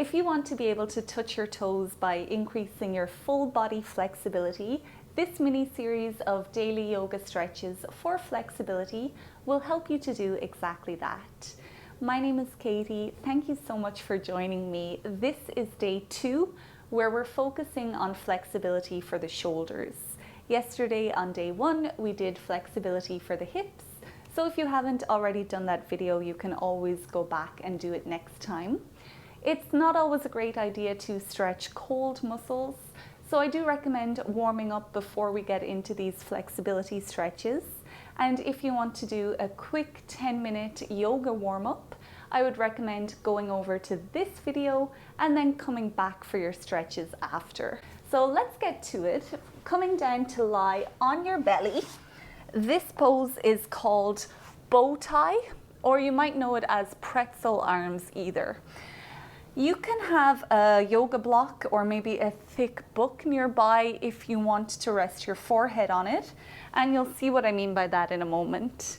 If you want to be able to touch your toes by increasing your full body flexibility, this mini series of daily yoga stretches for flexibility will help you to do exactly that. My name is Katie. Thank you so much for joining me. This is day 2, where we're focusing on flexibility for the shoulders. Yesterday on day 1, we did flexibility for the hips. So if you haven't already done that video, you can always go back and do it next time. It's not always a great idea to stretch cold muscles, so I do recommend warming up before we get into these flexibility stretches. And if you want to do a quick 10-minute yoga warm-up, I would recommend going over to this video and then coming back for your stretches after. So let's get to it. Coming down to lie on your belly. This pose is called bow tie, or you might know it as pretzel arms either. You can have a yoga block or maybe a thick book nearby if you want to rest your forehead on it, and you'll see what I mean by that in a moment.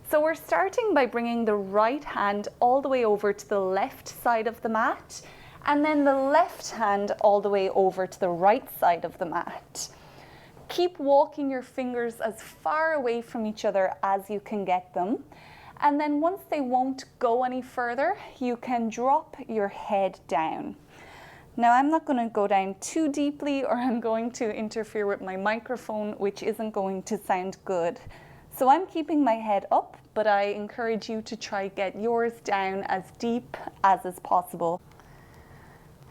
So we're starting by bringing the right hand all the way over to the left side of the mat, and then the left hand all the way over to the right side of the mat. Keep walking your fingers as far away from each other as you can get them. And then once they won't go any further, you can drop your head down. Now I'm not going to go down too deeply or I'm going to interfere with my microphone, which isn't going to sound good. So I'm keeping my head up, but I encourage you to try get yours down as deep as is possible.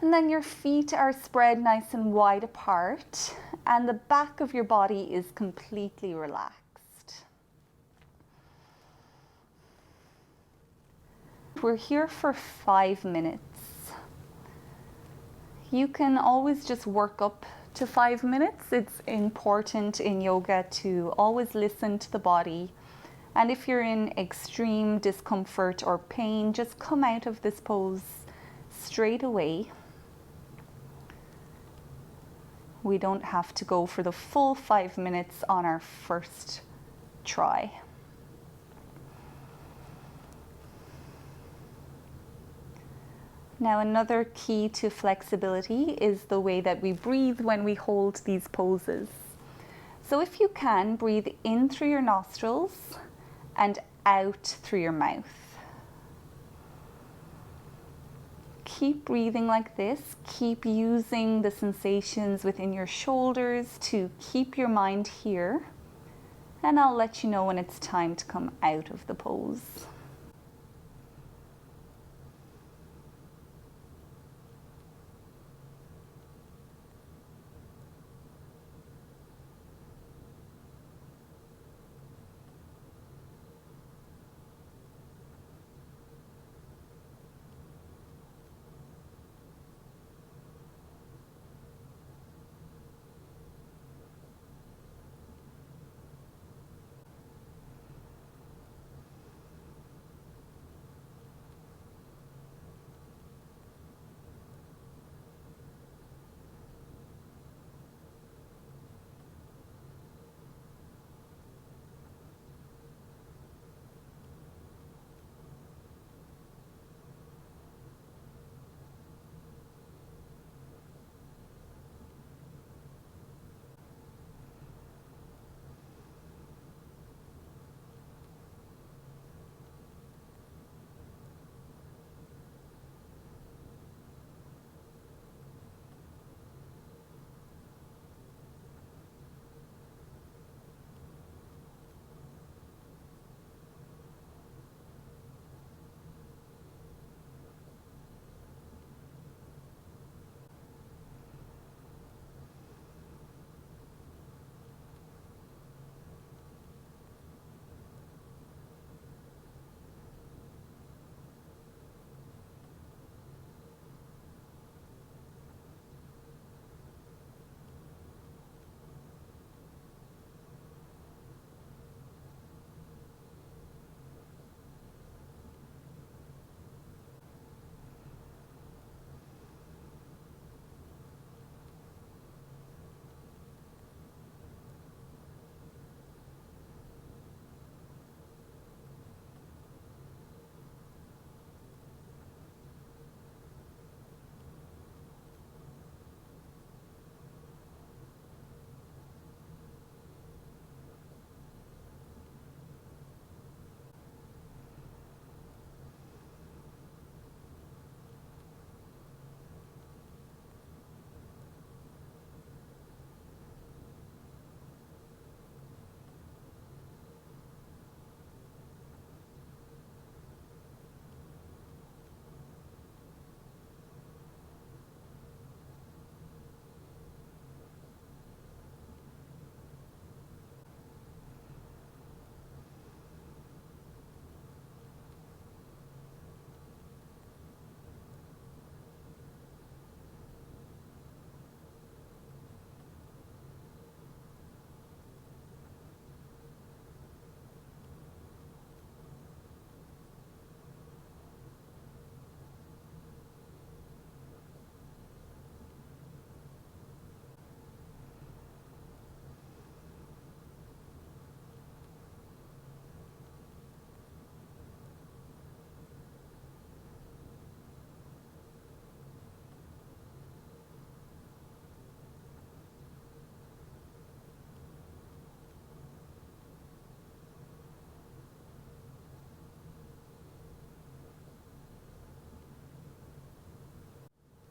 And then your feet are spread nice and wide apart and the back of your body is completely relaxed. We're here for 5 minutes. You can always just work up to 5 minutes. It's important in yoga to always listen to the body. And if you're in extreme discomfort or pain, just come out of this pose straight away. We don't have to go for the full 5 minutes on our first try. Now another key to flexibility is the way that we breathe when we hold these poses. So if you can, breathe in through your nostrils and out through your mouth. Keep breathing like this. Keep using the sensations within your shoulders to keep your mind here. And I'll let you know when it's time to come out of the pose.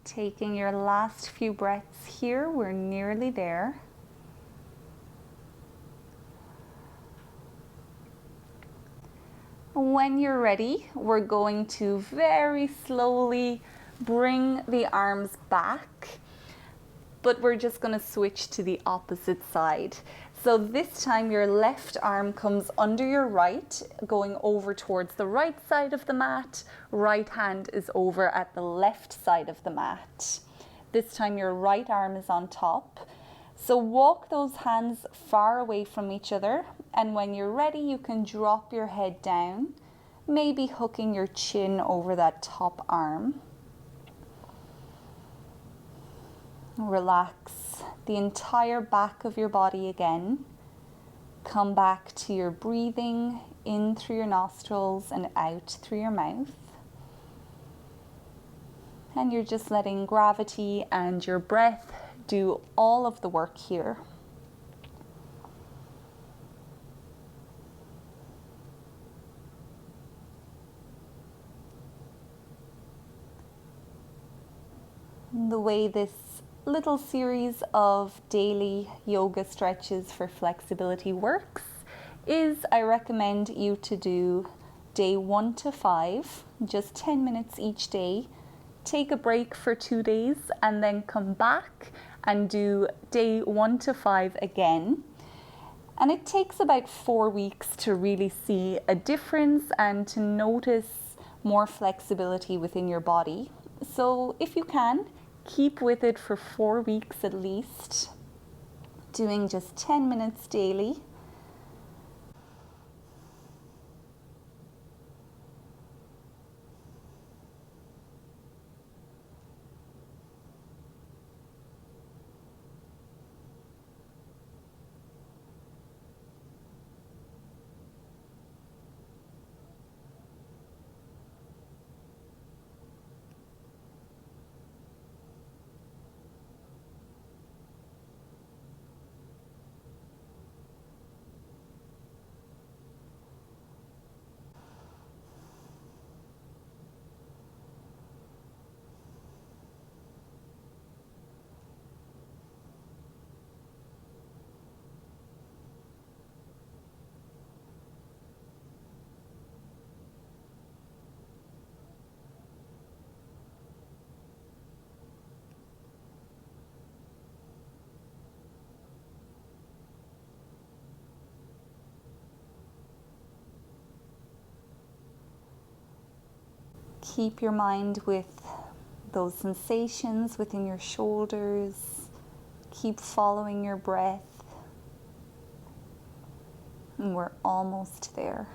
Taking your last few breaths here, we're nearly there. When you're ready, we're going to very slowly bring the arms back, but we're just going to switch to the opposite side. So this time your left arm comes under your right, going over towards the right side of the mat. Right hand is over at the left side of the mat. This time your right arm is on top. So walk those hands far away from each other, and when you're ready, you can drop your head down, maybe hooking your chin over that top arm. Relax the entire back of your body again. Come back to your breathing in through your nostrils and out through your mouth. And you're just letting gravity and your breath do all of the work here. The way this little series of daily yoga stretches for flexibility works is I recommend you to do day 1 to 5, just 10 minutes each day. Take a break for 2 days and then come back and do day 1 to 5 again. And it takes about 4 weeks to really see a difference and to notice more flexibility within your body. So if you can, keep with it for 4 weeks at least, doing just 10 minutes daily. Keep your mind with those sensations within your shoulders. Keep following your breath. And we're almost there.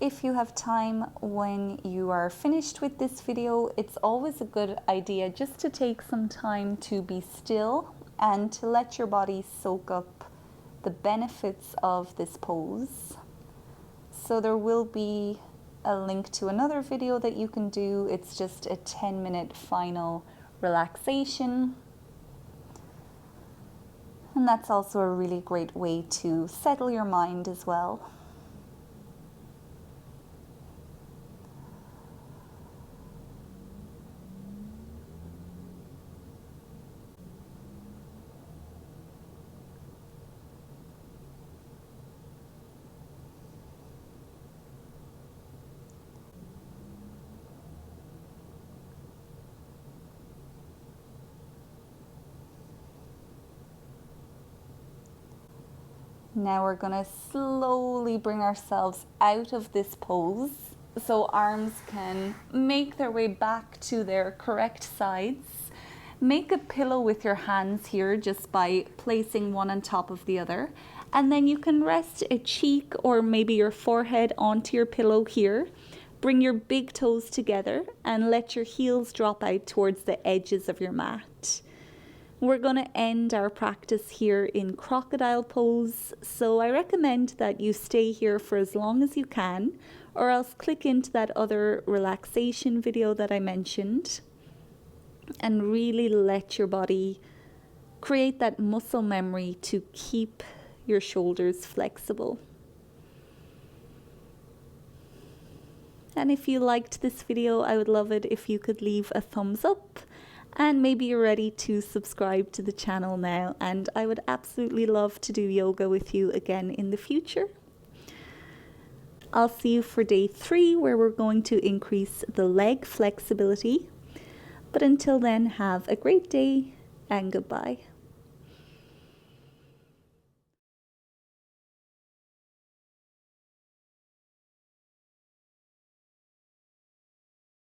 If you have time when you are finished with this video, it's always a good idea just to take some time to be still and to let your body soak up the benefits of this pose. So there will be a link to another video that you can do. It's just a 10-minute final relaxation. And that's also a really great way to settle your mind as well. Now we're gonna slowly bring ourselves out of this pose so arms can make their way back to their correct sides. Make a pillow with your hands here just by placing one on top of the other. And then you can rest a cheek or maybe your forehead onto your pillow here. Bring your big toes together and let your heels drop out towards the edges of your mat. We're going to end our practice here in crocodile pose, so I recommend that you stay here for as long as you can, or else click into that other relaxation video that I mentioned and really let your body create that muscle memory to keep your shoulders flexible. And if you liked this video, I would love it if you could leave a thumbs up. And maybe you're ready to subscribe to the channel now, and I would absolutely love to do yoga with you again in the future. I'll see you for day 3, where we're going to increase the leg flexibility. But until then, have a great day and goodbye.